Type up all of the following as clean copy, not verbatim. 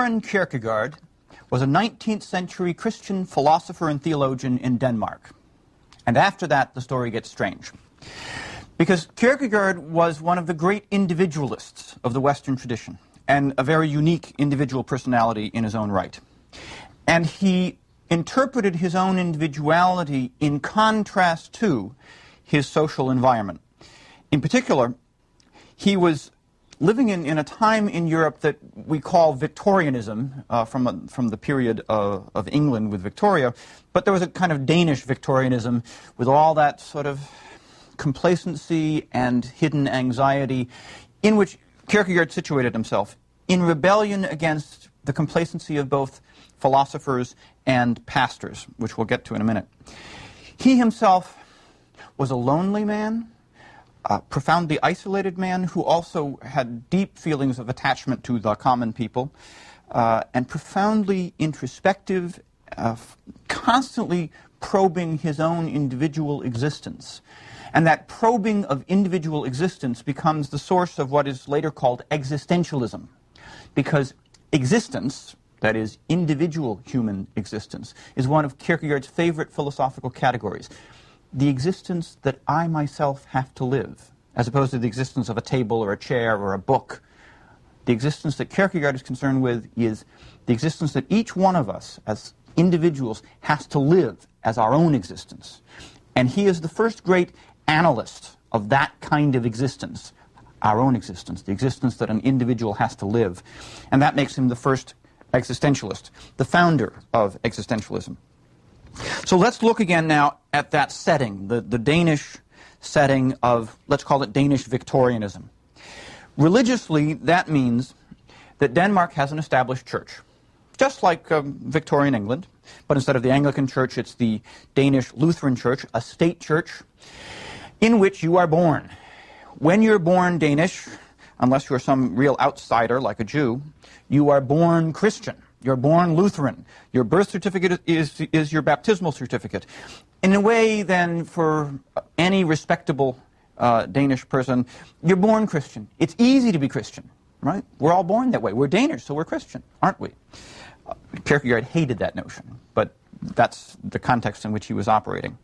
Søren Kierkegaard was a 19th century Christian philosopher and theologian in Denmark. And after that, the story gets strange. Because Kierkegaard was one of the great individualists of the Western tradition, and a very unique individual personality in his own right. And he interpreted his own individuality in contrast to his social environment. In particular, he was living in a time in Europe that we call Victorianism, from the period of England with Victoria, but there was a kind of Danish Victorianism with all that sort of complacency and hidden anxiety in which Kierkegaard situated himself, in rebellion against the complacency of both philosophers and pastors, which we'll get to in a minute. He himself was a lonely man, a profoundly isolated man who also had deep feelings of attachment to the common people, and profoundly introspective, constantly probing his own individual existence. And that probing of individual existence becomes the source of what is later called existentialism. Because existence, that is, individual human existence, is one of Kierkegaard's favorite philosophical categories. The existence that I myself have to live, as opposed to the existence of a table or a chair or a book. The existence that Kierkegaard is concerned with is the existence that each one of us as individuals has to live as our own existence. And he is the first great analyst of that kind of existence, our own existence, the existence that an individual has to live. And that makes him the first existentialist, the founder of existentialism. So let's look again now at that setting, the Danish setting of, let's call it Danish Victorianism. Religiously, that means that Denmark has an established church, just like Victorian England, but instead of the Anglican Church, it's the Danish Lutheran Church, a state church in which you are born. When you're born Danish, unless you're some real outsider like a Jew, you are born Christian. You're born Lutheran. Your birth certificate is your baptismal certificate. In a way, then, for any respectable Danish person, you're born Christian. It's easy to be Christian, right? We're all born that way. We're Danish, so we're Christian, aren't we? Kierkegaard hated that notion, but that's the context in which he was operating.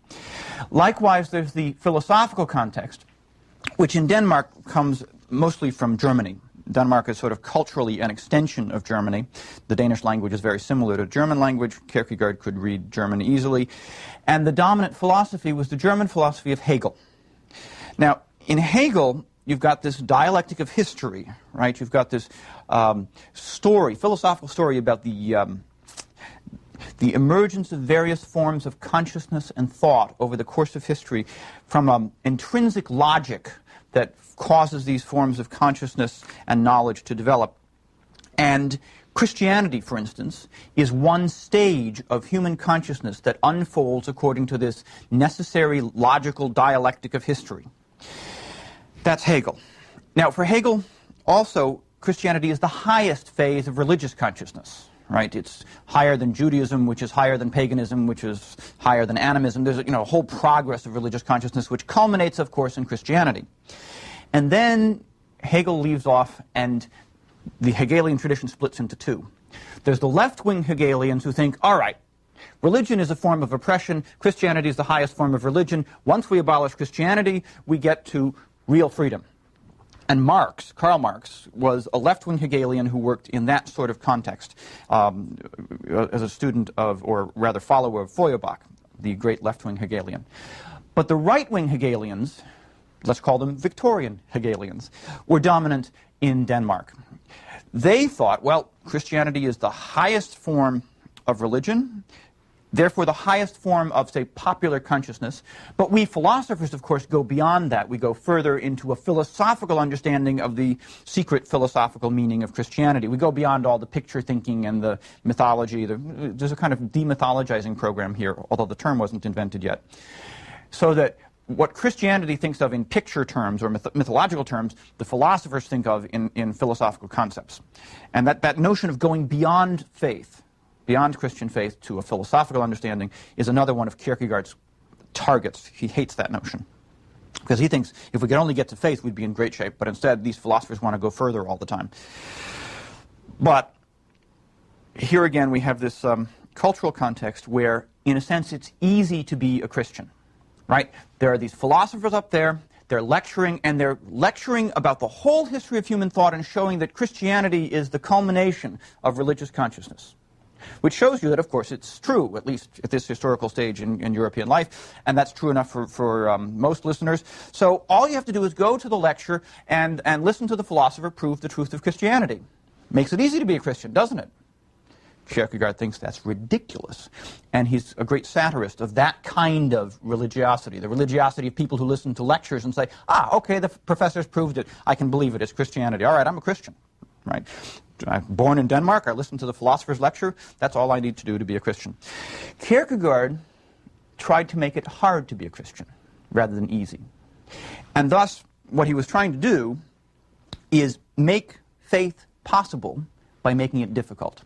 Likewise, there's the philosophical context, which in Denmark comes mostly from Germany. Denmark is sort of culturally an extension of Germany. The Danish language is very similar to German language. Kierkegaard could read German easily. And the dominant philosophy was the German philosophy of Hegel. Now, in Hegel, you've got this dialectic of history, right? You've got this story, philosophical story about the emergence of various forms of consciousness and thought over the course of history from intrinsic logic that causes these forms of consciousness and knowledge to develop. And Christianity, for instance, is one stage of human consciousness that unfolds according to this necessary logical dialectic of history. That's Hegel. Now, for Hegel, also, Christianity is the highest phase of religious consciousness, right? It's higher than Judaism, which is higher than paganism, which is higher than animism. There's a whole progress of religious consciousness, which culminates, of course, in Christianity. And then Hegel leaves off, and the Hegelian tradition splits into two. There's the left-wing Hegelians who think, all right, religion is a form of oppression, Christianity is the highest form of religion. Once we abolish Christianity, we get to real freedom. And Marx, Karl Marx, was a left-wing Hegelian who worked in that sort of context as a student of, or rather follower of Feuerbach, the great left-wing Hegelian. But the right-wing Hegelians, let's call them Victorian Hegelians, were dominant in Denmark. They thought, well, Christianity is the highest form of religion, therefore the highest form of, say, popular consciousness. But we philosophers, of course, go beyond that. We go further into a philosophical understanding of the secret philosophical meaning of Christianity. We go beyond all the picture thinking and the mythology. There's a kind of demythologizing program here, although the term wasn't invented yet. So that what Christianity thinks of in picture terms or mythological terms, the philosophers think of in philosophical concepts. And that notion of going beyond faith, beyond Christian faith to a philosophical understanding is another one of Kierkegaard's targets. He hates that notion. Because he thinks if we could only get to faith, we'd be in great shape. But instead, these philosophers want to go further all the time. But here again we have this cultural context where, in a sense, it's easy to be a Christian, right? There are these philosophers up there, they're lecturing, and they're lecturing about the whole history of human thought and showing that Christianity is the culmination of religious consciousness. Which shows you that, of course, it's true, at least at this historical stage in European life, and that's true enough for most listeners. So all you have to do is go to the lecture and listen to the philosopher prove the truth of Christianity. Makes it easy to be a Christian, doesn't it? Kierkegaard thinks that's ridiculous, and he's a great satirist of that kind of religiosity, the religiosity of people who listen to lectures and say, okay, the professor's proved it, I can believe it, it's Christianity. All right, I'm a Christian, right? I'm born in Denmark, I listened to the philosopher's lecture, that's all I need to do to be a Christian. Kierkegaard tried to make it hard to be a Christian, rather than easy. And thus, what he was trying to do is make faith possible by making it difficult.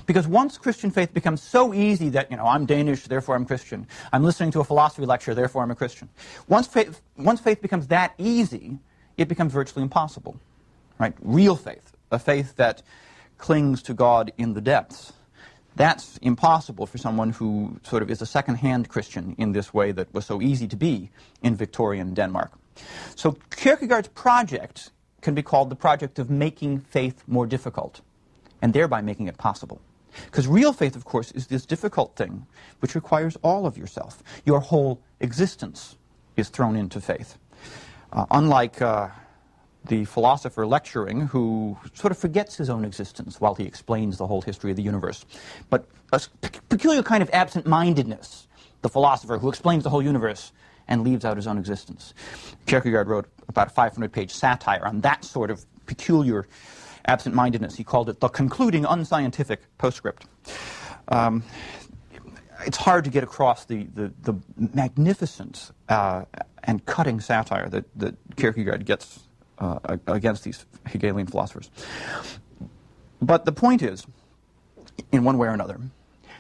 Because once Christian faith becomes so easy that, I'm Danish, therefore I'm Christian. I'm listening to a philosophy lecture, therefore I'm a Christian. Once faith becomes that easy, it becomes virtually impossible. Right? Real faith, a faith that clings to God in the depths. That's impossible for someone who sort of is a second-hand Christian in this way that was so easy to be in Victorian Denmark. So Kierkegaard's project can be called the project of making faith more difficult, and thereby making it possible. Because real faith, of course, is this difficult thing which requires all of yourself. Your whole existence is thrown into faith. Unlike the philosopher lecturing who sort of forgets his own existence while he explains the whole history of the universe. But a peculiar kind of absent-mindedness, the philosopher who explains the whole universe and leaves out his own existence. Kierkegaard wrote about a 500-page satire on that sort of peculiar absent-mindedness. He called it the concluding unscientific postscript. It's hard to get across the magnificent and cutting satire that Kierkegaard gets against these Hegelian philosophers. But the point is, in one way or another,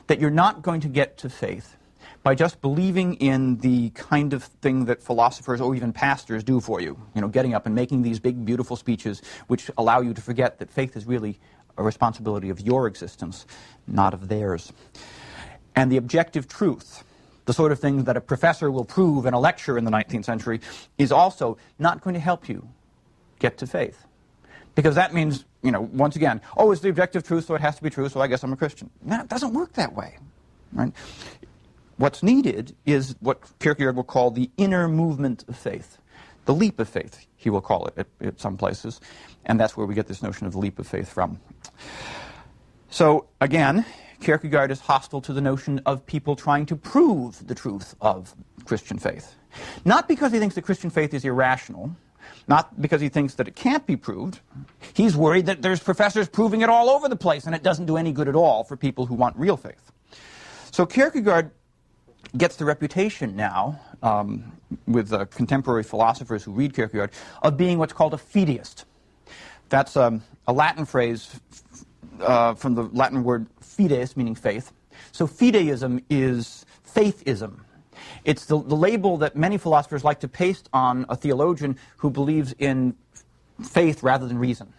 that you're not going to get to faith by just believing in the kind of thing that philosophers or even pastors do for you, getting up and making these big, beautiful speeches which allow you to forget that faith is really a responsibility of your existence, not of theirs. And the objective truth, the sort of thing that a professor will prove in a lecture in the 19th century, is also not going to help you get to faith. Because that means, once again, it's the objective truth, so it has to be true, so I guess I'm a Christian. No, it doesn't work that way, right? What's needed is what Kierkegaard will call the inner movement of faith. The leap of faith, he will call it at some places. And that's where we get this notion of the leap of faith from. So, again, Kierkegaard is hostile to the notion of people trying to prove the truth of Christian faith. Not because he thinks that Christian faith is irrational, not because he thinks that it can't be proved. He's worried that there's professors proving it all over the place, and it doesn't do any good at all for people who want real faith. So Kierkegaard gets the reputation now, with contemporary philosophers who read Kierkegaard, of being what's called a fideist. That's a Latin phrase from the Latin word fides, meaning faith. So fideism is faithism. It's the label that many philosophers like to paste on a theologian who believes in faith rather than reason.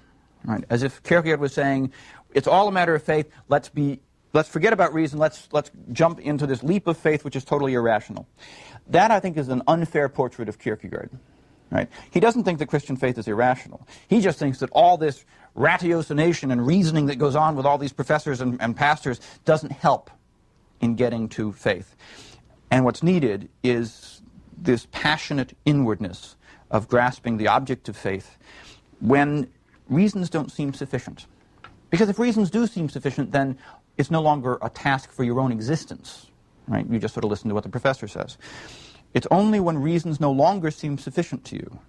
Right? As if Kierkegaard was saying, it's all a matter of faith, let's forget about reason, let's jump into this leap of faith which is totally irrational. That, I think, is an unfair portrait of Kierkegaard. Right? He doesn't think that Christian faith is irrational. He just thinks that all this ratiocination and reasoning that goes on with all these professors and pastors doesn't help in getting to faith. And what's needed is this passionate inwardness of grasping the object of faith when reasons don't seem sufficient. Because if reasons do seem sufficient, then it's no longer a task for your own existence. Right? You just sort of listen to what the professor says. It's only when reasons no longer seem sufficient to you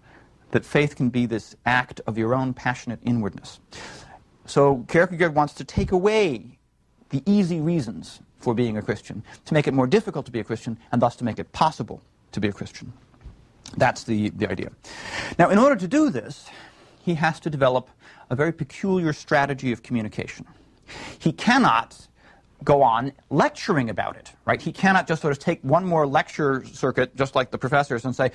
that faith can be this act of your own passionate inwardness. So Kierkegaard wants to take away the easy reasons for being a Christian, to make it more difficult to be a Christian, and thus to make it possible to be a Christian. That's the idea. Now, in order to do this, he has to develop a very peculiar strategy of communication. He cannot go on lecturing about it, right? He cannot just sort of take one more lecture circuit, just like the professors, and say,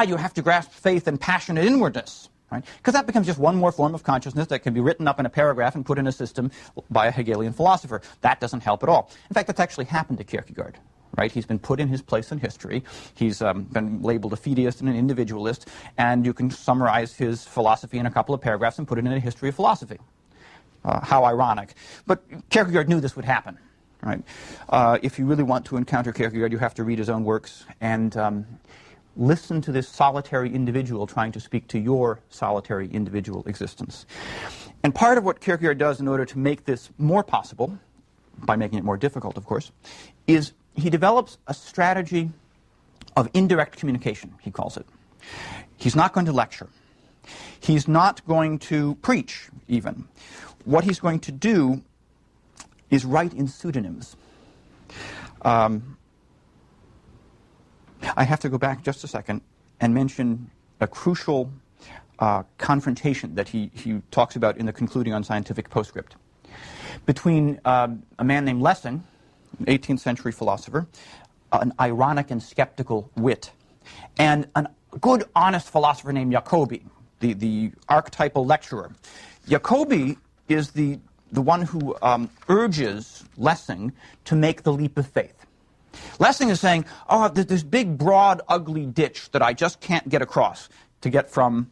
you have to grasp faith and passionate inwardness, right? Because that becomes just one more form of consciousness that can be written up in a paragraph and put in a system by a Hegelian philosopher. That doesn't help at all. In fact, that's actually happened to Kierkegaard. Right? He's been put in his place in history. He's been labeled a fideist and an individualist, and you can summarize his philosophy in a couple of paragraphs and put it in a history of philosophy. How ironic. But Kierkegaard knew this would happen. Right? If you really want to encounter Kierkegaard, you have to read his own works and listen to this solitary individual trying to speak to your solitary individual existence. And part of what Kierkegaard does in order to make this more possible, by making it more difficult, of course, is he develops a strategy of indirect communication, he calls it. He's not going to lecture. He's not going to preach, even. What he's going to do is write in pseudonyms. I have to go back just a second and mention a crucial confrontation that he talks about in the Concluding on Scientific Postscript between a man named Lessing, an 18th century philosopher, an ironic and skeptical wit, and a good, honest philosopher named Jacobi, the archetypal lecturer. Jacobi is the one who urges Lessing to make the leap of faith. Lessing is saying, oh, there's this big, broad, ugly ditch that I just can't get across to get from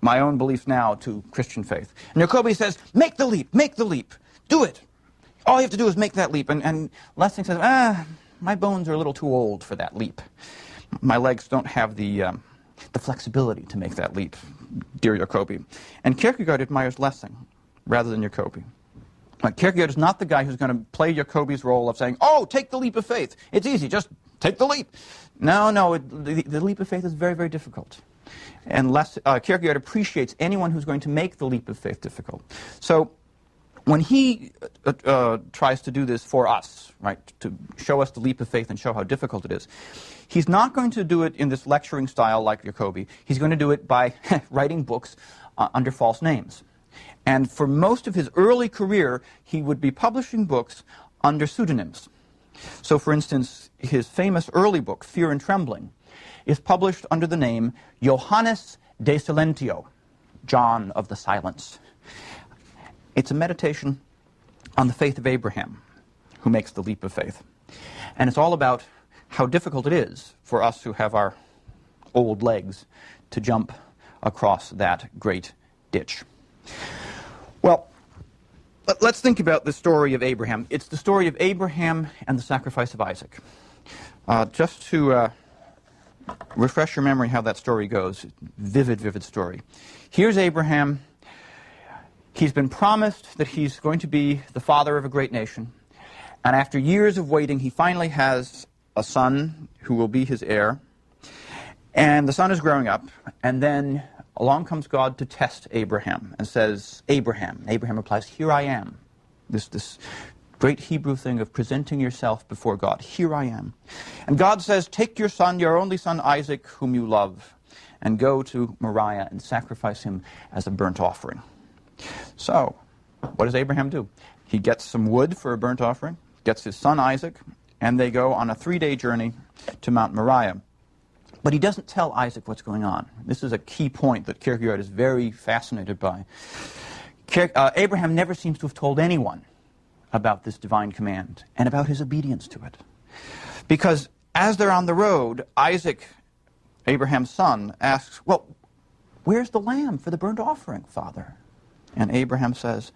my own beliefs now to Christian faith. And Jacobi says, make the leap, do it. All you have to do is make that leap. And Lessing says, my bones are a little too old for that leap. My legs don't have the flexibility to make that leap, dear Jacobi. And Kierkegaard admires Lessing rather than Jacobi. But Kierkegaard is not the guy who's going to play Jacobi's role of saying, oh, take the leap of faith. It's easy, just take the leap. No, the leap of faith is very, very difficult. And Kierkegaard appreciates anyone who's going to make the leap of faith difficult. So when he tries to do this for us, right, to show us the leap of faith and show how difficult it is, he's not going to do it in this lecturing style like Jacobi. He's going to do it by writing books under false names. And for most of his early career, he would be publishing books under pseudonyms. So, for instance, his famous early book, Fear and Trembling, is published under the name Johannes de Silentio, John of the Silence. It's a meditation on the faith of Abraham, who makes the leap of faith. And it's all about how difficult it is for us who have our old legs to jump across that great ditch. Well, let's think about the story of Abraham. It's the story of Abraham and the sacrifice of Isaac. Just to refresh your memory how that story goes, vivid story. Here's Abraham. He's been promised that he's going to be the father of a great nation. And after years of waiting, he finally has a son who will be his heir. And the son is growing up. And then along comes God to test Abraham and says, Abraham. And Abraham replies, here I am. This great Hebrew thing of presenting yourself before God. Here I am. And God says, take your son, your only son Isaac, whom you love, and go to Moriah and sacrifice him as a burnt offering. So, what does Abraham do? He gets some wood for a burnt offering, gets his son Isaac, and they go on a 3-day journey to Mount Moriah. But he doesn't tell Isaac what's going on. This is a key point that Kierkegaard is very fascinated by. Abraham never seems to have told anyone about this divine command and about his obedience to it. Because as they're on the road, Isaac, Abraham's son, asks, well, where's the lamb for the burnt offering, Father? And Abraham says,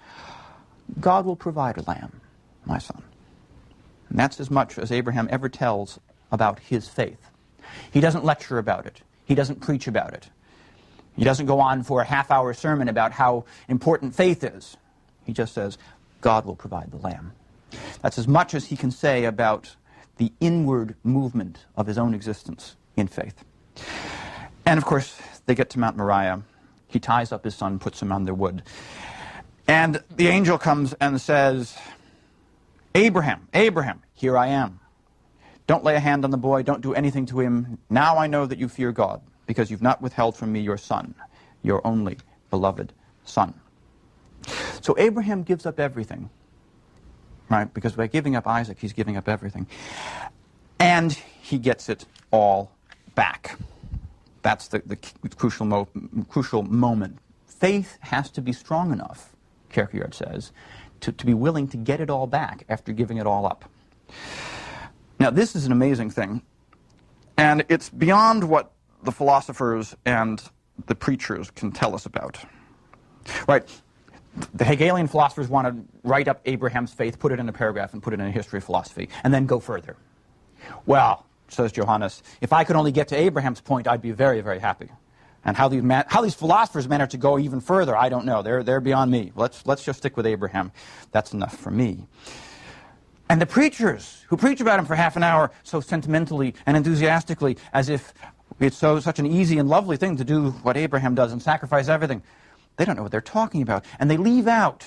God will provide a lamb, my son. And that's as much as Abraham ever tells about his faith. He doesn't lecture about it. He doesn't preach about it. He doesn't go on for a half-hour sermon about how important faith is. He just says, God will provide the lamb. That's as much as he can say about the inward movement of his own existence in faith. And of course, they get to Mount Moriah. He ties up his son, puts him on the wood. And the angel comes and says, Abraham, Abraham, here I am. Don't lay a hand on the boy. Don't do anything to him. Now I know that you fear God, because you've not withheld from me your son, your only beloved son. So Abraham gives up everything, right? Because by giving up Isaac, he's giving up everything. And he gets it all back. That's the crucial moment. Faith has to be strong enough, Kierkegaard says, to be willing to get it all back after giving it all up. Now, this is an amazing thing, and it's beyond what the philosophers and the preachers can tell us about. Right? The Hegelian philosophers want to write up Abraham's faith, put it in a paragraph, and put it in a history of philosophy, and then go further. Well, says Johannes, if I could only get to Abraham's point, I'd be very, very happy. And how these philosophers manage to go even further, I don't know. They're beyond me. Let's just stick with Abraham. That's enough for me. And the preachers who preach about him for half an hour so sentimentally and enthusiastically, as if it's such an easy and lovely thing to do what Abraham does and sacrifice everything, they don't know what they're talking about. And they leave out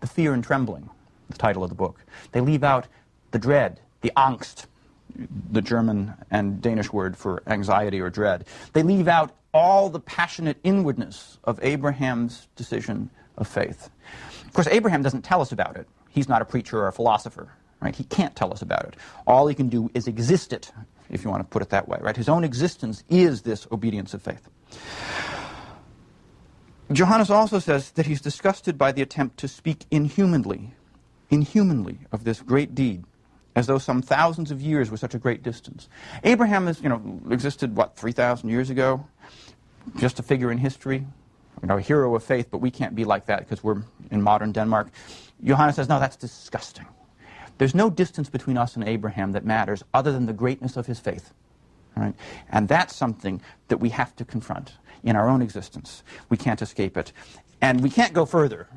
the fear and trembling, the title of the book. They leave out the dread, the Angst, the German and Danish word for anxiety or dread. They leave out all the passionate inwardness of Abraham's decision of faith. Of course, Abraham doesn't tell us about it. He's not a preacher or a philosopher, right? He can't tell us about it. All he can do is exist it, if you want to put it that way, right? His own existence is this obedience of faith. Johannes also says that he's disgusted by the attempt to speak inhumanly of this great deed, as though some thousands of years were such a great distance. Abraham existed, 3,000 years ago? Just a figure in history, a hero of faith, but we can't be like that because we're in modern Denmark. Johannes says, no, that's disgusting. There's no distance between us and Abraham that matters other than the greatness of his faith. Right? And that's something that we have to confront in our own existence. We can't escape it. And we can't go further.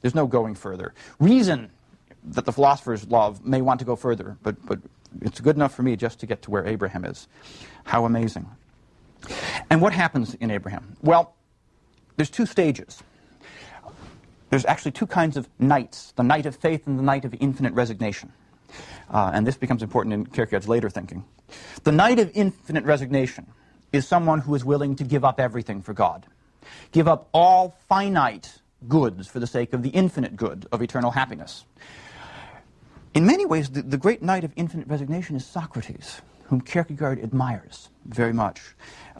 There's no going further. Reason that the philosophers love may want to go further, but it's good enough for me just to get to where Abraham is. How amazing. And what happens in Abraham? Well, there's two stages. There's actually two kinds of nights, the night of faith and the night of infinite resignation. And this becomes important in Kierkegaard's later thinking. The night of infinite resignation is someone who is willing to give up everything for God, give up all finite goods for the sake of the infinite good of eternal happiness. In many ways, the great knight of infinite resignation is Socrates, whom Kierkegaard admires very much.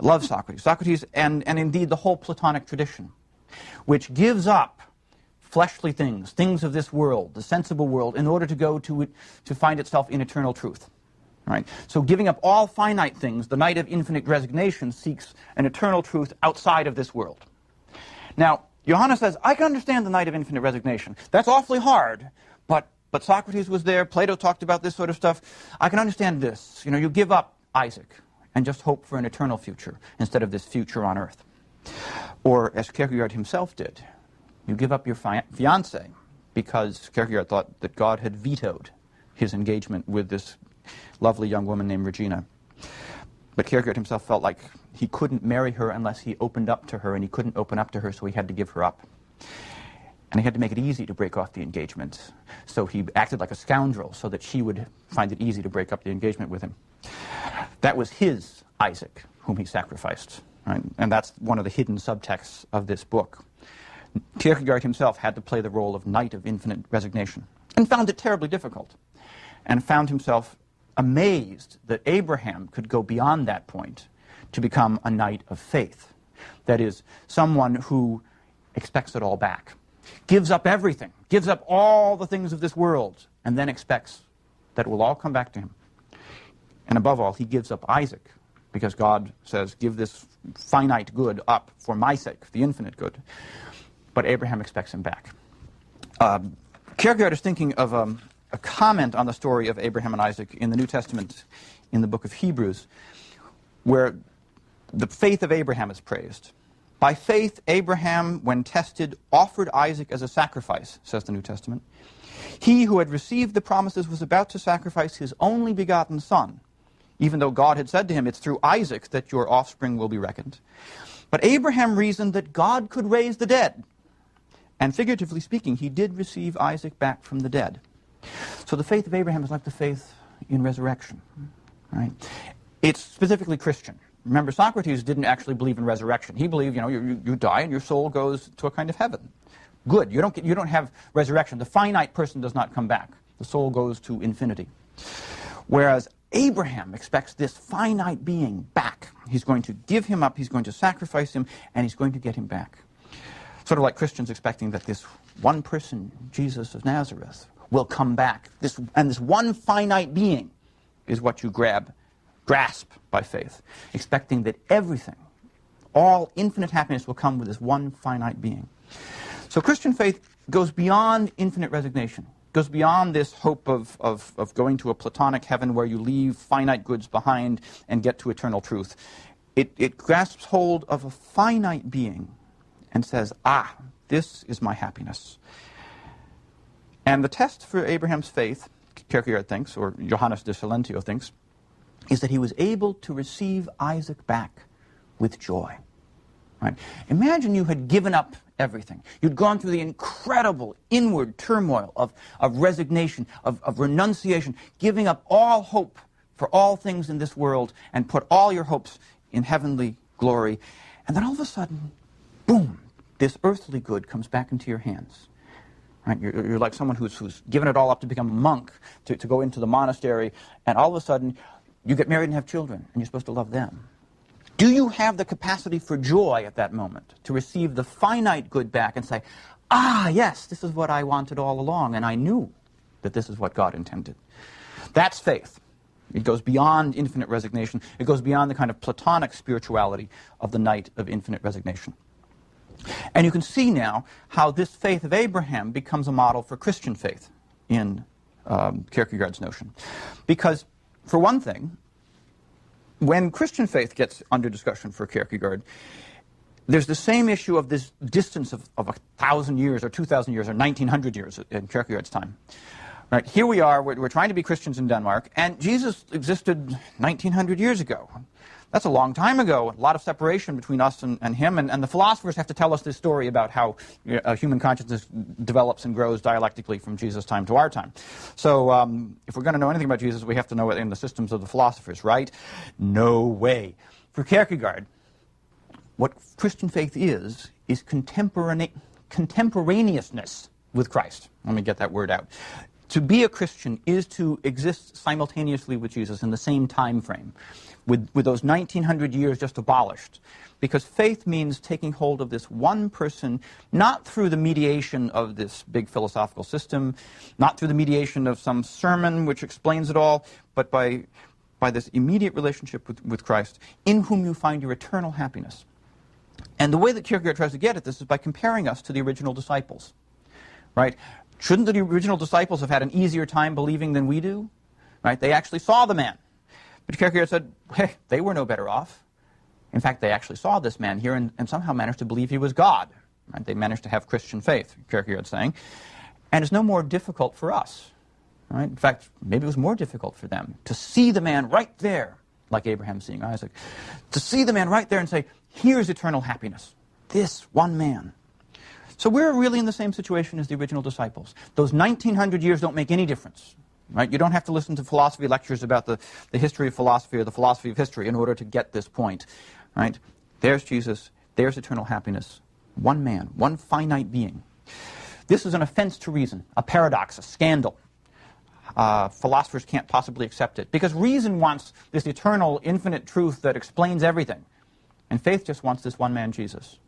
Loves Socrates. Socrates and indeed the whole Platonic tradition, which gives up fleshly things of this world, the sensible world, in order to go to find itself in eternal truth. Right? So giving up all finite things, the knight of infinite resignation seeks an eternal truth outside of this world. Now, Johannes says, I can understand the night of infinite resignation. That's awfully hard, but Socrates was there, Plato talked about this sort of stuff. I can understand this. You give up Isaac and just hope for an eternal future instead of this future on earth. Or, as Kierkegaard himself did, you give up your fiancé because Kierkegaard thought that God had vetoed his engagement with this lovely young woman named Regina. But Kierkegaard himself felt like he couldn't marry her unless he opened up to her, and he couldn't open up to her, so he had to give her up. And he had to make it easy to break off the engagement. So he acted like a scoundrel so that she would find it easy to break up the engagement with him. That was his Isaac, whom he sacrificed. Right? And that's one of the hidden subtexts of this book. Kierkegaard himself had to play the role of knight of infinite resignation, and found it terribly difficult, and found himself amazed that Abraham could go beyond that point to become a knight of faith. That is, someone who expects it all back, gives up everything, gives up all the things of this world, and then expects that it will all come back to him. And above all, he gives up Isaac, because God says, give this finite good up for my sake, the infinite good. But Abraham expects him back. Kierkegaard is thinking of a comment on the story of Abraham and Isaac in the New Testament, in the book of Hebrews, where the faith of Abraham is praised. By faith, Abraham, when tested, offered Isaac as a sacrifice, says the New Testament. He who had received the promises was about to sacrifice his only begotten son, even though God had said to him, it's through Isaac that your offspring will be reckoned. But Abraham reasoned that God could raise the dead. And figuratively speaking, he did receive Isaac back from the dead. So the faith of Abraham is like the faith in resurrection. Right? It's specifically Christian. Remember, Socrates didn't actually believe in resurrection. He believed, you die and your soul goes to a kind of heaven. Good. You don't have resurrection. The finite person does not come back. The soul goes to infinity. Whereas Abraham expects this finite being back. He's going to give him up, he's going to sacrifice him, and he's going to get him back. Sort of like Christians expecting that this one person, Jesus of Nazareth, will come back. This one finite being is what you grasp by faith, expecting that everything, all infinite happiness will come with this one finite being. So Christian faith goes beyond infinite resignation, goes beyond this hope of going to a Platonic heaven where you leave finite goods behind and get to eternal truth. It grasps hold of a finite being and says, this is my happiness. And the test for Abraham's faith, Kierkegaard thinks, or Johannes de Silentio thinks, is that he was able to receive Isaac back with joy. Right? Imagine you had given up everything. You'd gone through the incredible inward turmoil of resignation, of renunciation, giving up all hope for all things in this world and put all your hopes in heavenly glory. And then all of a sudden, boom, this earthly good comes back into your hands. Right? You're like someone who's given it all up to become a monk, to go into the monastery, and all of a sudden you get married and have children, and you're supposed to love them. Do you have the capacity for joy at that moment to receive the finite good back and say, yes, this is what I wanted all along, and I knew that this is what God intended? That's faith. It goes beyond infinite resignation. It goes beyond the kind of Platonic spirituality of the night of infinite resignation. And you can see now how this faith of Abraham becomes a model for Christian faith in Kierkegaard's notion. Because, for one thing, when Christian faith gets under discussion for Kierkegaard, there's the same issue of this distance of 1,000 years or 2,000 years or 1,900 years in Kierkegaard's time. Right, here we are, we're trying to be Christians in Denmark, and Jesus existed 1,900 years ago. That's a long time ago, a lot of separation between us and him, and the philosophers have to tell us this story about how human consciousness develops and grows dialectically from Jesus' time to our time. So if we're going to know anything about Jesus, we have to know it in the systems of the philosophers, right? No way. For Kierkegaard, what Christian faith is contemporaneousness with Christ. Let me get that word out. To be a Christian is to exist simultaneously with Jesus in the same time frame, with those 1,900 years just abolished. Because faith means taking hold of this one person, not through the mediation of this big philosophical system, not through the mediation of some sermon which explains it all, but by this immediate relationship with Christ, in whom you find your eternal happiness. And the way that Kierkegaard tries to get at this is by comparing us to the original disciples. Right? Shouldn't the original disciples have had an easier time believing than we do? Right? They actually saw the man. But Kierkegaard said, hey, they were no better off. In fact, they actually saw this man here and somehow managed to believe he was God. Right? They managed to have Christian faith, Kierkegaard's saying. And it's no more difficult for us. Right? In fact, maybe it was more difficult for them to see the man right there, like Abraham seeing Isaac, to see the man right there and say, here's eternal happiness. This one man. So we're really in the same situation as the original disciples. Those 1,900 years don't make any difference. Right? You don't have to listen to philosophy lectures about the history of philosophy or the philosophy of history in order to get this point. Right? There's Jesus. There's eternal happiness. One man. One finite being. This is an offense to reason, a paradox, a scandal. Philosophers can't possibly accept it because reason wants this eternal, infinite truth that explains everything. And faith just wants this one man, Jesus.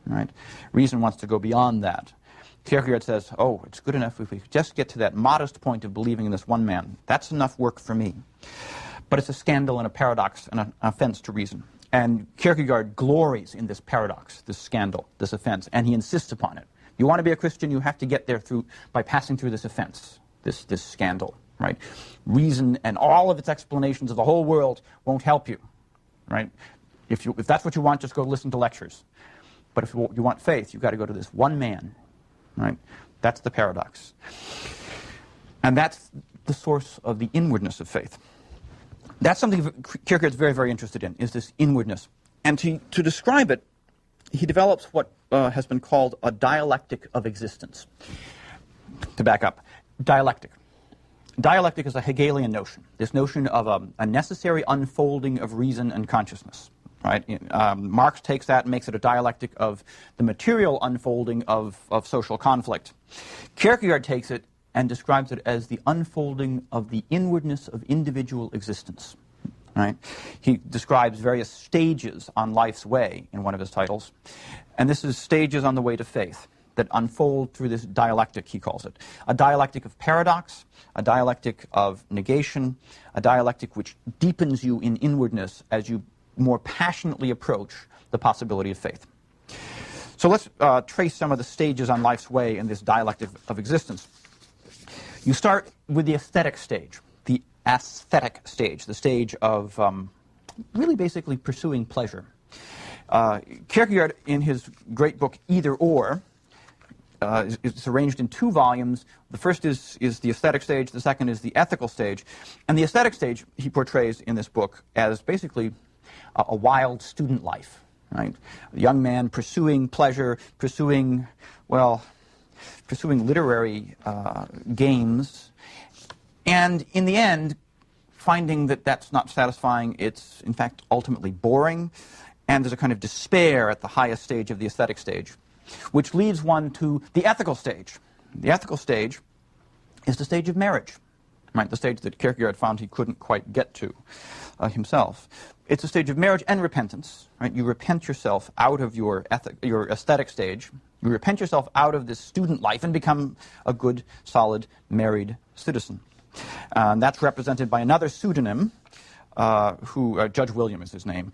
Right? Reason wants to go beyond that. Kierkegaard says, it's good enough if we just get to that modest point of believing in this one man. That's enough work for me. But it's a scandal and a paradox and an offense to reason. And Kierkegaard glories in this paradox, this scandal, this offense, and he insists upon it. You want to be a Christian, you have to get there by passing through this offense, this scandal. Right? Reason and all of its explanations of the whole world won't help you. Right? If that's what you want, just go listen to lectures. But if you want faith, you've got to go to this one man. Right? That's the paradox. And that's the source of the inwardness of faith. That's something Kierkegaard's very, very interested in, is this inwardness. And to describe it, he develops what has been called a dialectic of existence. To back up, dialectic. Dialectic is a Hegelian notion, this notion of a necessary unfolding of reason and consciousness. Right? Marx takes that and makes it a dialectic of the material unfolding of social conflict. Kierkegaard takes it and describes it as the unfolding of the inwardness of individual existence. Right? He describes various stages on life's way in one of his titles. And this is stages on the way to faith that unfold through this dialectic, he calls it. A dialectic of paradox, a dialectic of negation, a dialectic which deepens you in inwardness as you more passionately approach the possibility of faith. So let's trace some of the stages on life's way in this dialectic of existence. You start with the aesthetic stage, the stage of really basically pursuing pleasure. Kierkegaard, in his great book Either Or, it's arranged in 2 volumes. The first is the aesthetic stage, the second is the ethical stage. And the aesthetic stage he portrays in this book as basically a wild student life, right? A young man pursuing pleasure, pursuing literary games, and in the end, finding that that's not satisfying. It's, in fact, ultimately boring, and there's a kind of despair at the highest stage of the aesthetic stage, which leads one to the ethical stage. The ethical stage is the stage of marriage, right? The stage that Kierkegaard found he couldn't quite get to himself. It's a stage of marriage and repentance, right? You repent yourself out of your aesthetic stage. You repent yourself out of this student life and become a good, solid, married citizen. And that's represented by another pseudonym, Judge William is his name,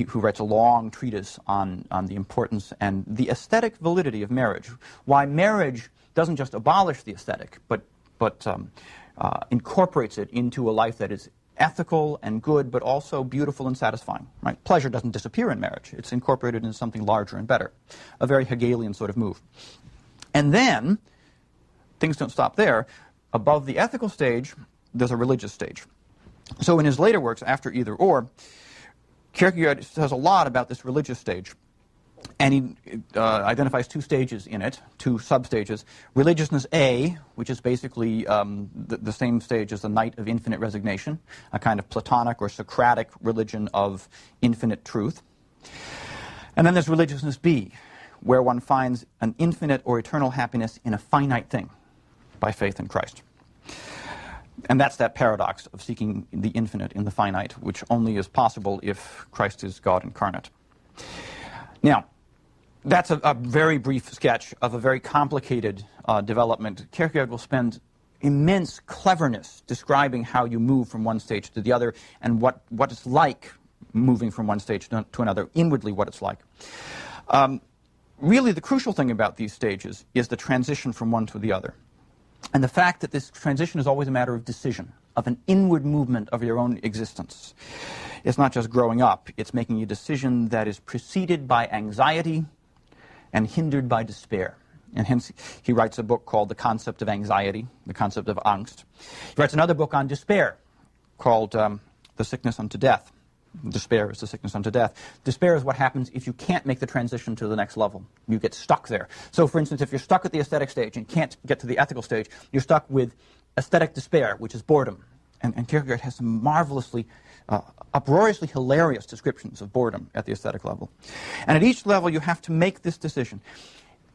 who writes a long treatise on the importance and the aesthetic validity of marriage. Why marriage doesn't just abolish the aesthetic, but incorporates it into a life that is ethical and good, but also beautiful and satisfying. Right? Pleasure doesn't disappear in marriage. It's incorporated into something larger and better. A very Hegelian sort of move. And then, things don't stop there. Above the ethical stage, there's a religious stage. So in his later works, after Either Or, Kierkegaard says a lot about this religious stage. And he identifies 2 stages in it, 2 sub-stages. Religiousness A, which is basically the same stage as the Night of Infinite Resignation, a kind of Platonic or Socratic religion of infinite truth. And then there's religiousness B, where one finds an infinite or eternal happiness in a finite thing by faith in Christ. And that's that paradox of seeking the infinite in the finite, which only is possible if Christ is God incarnate. Now, that's a very brief sketch of a very complicated development. Kierkegaard will spend immense cleverness describing how you move from one stage to the other and what it's like moving from one stage to another, inwardly what it's like. Really, the crucial thing about these stages is the transition from one to the other. And the fact that this transition is always a matter of decision, of an inward movement of your own existence. It's not just growing up, it's making a decision that is preceded by anxiety and hindered by despair. And hence he writes a book called The Concept of Anxiety, the concept of Angst. He writes another book on despair called The Sickness Unto Death. Despair is the sickness unto death. Despair is what happens if you can't make the transition to the next level. You get stuck there. So, for instance, if you're stuck at the aesthetic stage and can't get to the ethical stage, you're stuck with aesthetic despair, which is boredom. And Kierkegaard has some marvelously, uproariously hilarious descriptions of boredom at the aesthetic level. And at each level, you have to make this decision.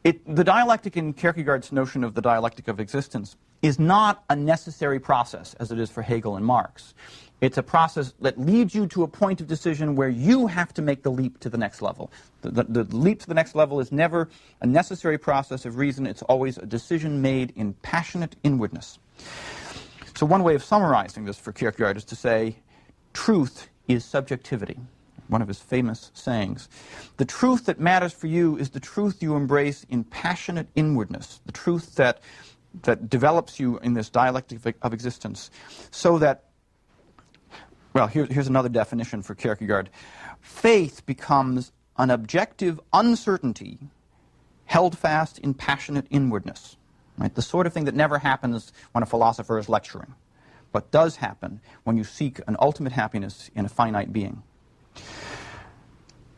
The dialectic in Kierkegaard's notion of the dialectic of existence is not a necessary process, as it is for Hegel and Marx. It's a process that leads you to a point of decision where you have to make the leap to the next level. The leap to the next level is never a necessary process of reason. It's always a decision made in passionate inwardness. So one way of summarizing this for Kierkegaard is to say, truth is subjectivity, one of his famous sayings. The truth that matters for you is the truth you embrace in passionate inwardness, the truth that develops you in this dialectic of existence, so that, well, here's another definition for Kierkegaard. Faith becomes an objective uncertainty held fast in passionate inwardness. Right? The sort of thing that never happens when a philosopher is lecturing, but does happen when you seek an ultimate happiness in a finite being.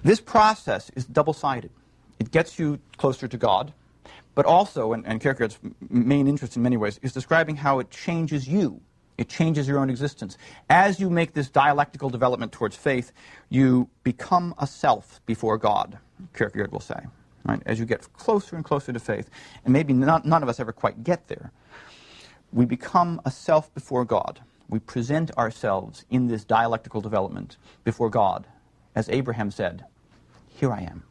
This process is double-sided. It gets you closer to God, but also, and Kierkegaard's main interest in many ways, is describing how it changes you. It changes your own existence. As you make this dialectical development towards faith, you become a self before God, Kierkegaard will say. Right? As you get closer and closer to faith, and maybe none of us ever quite get there, we become a self before God, We present ourselves in this dialectical development before God, as Abraham said, "Here I am."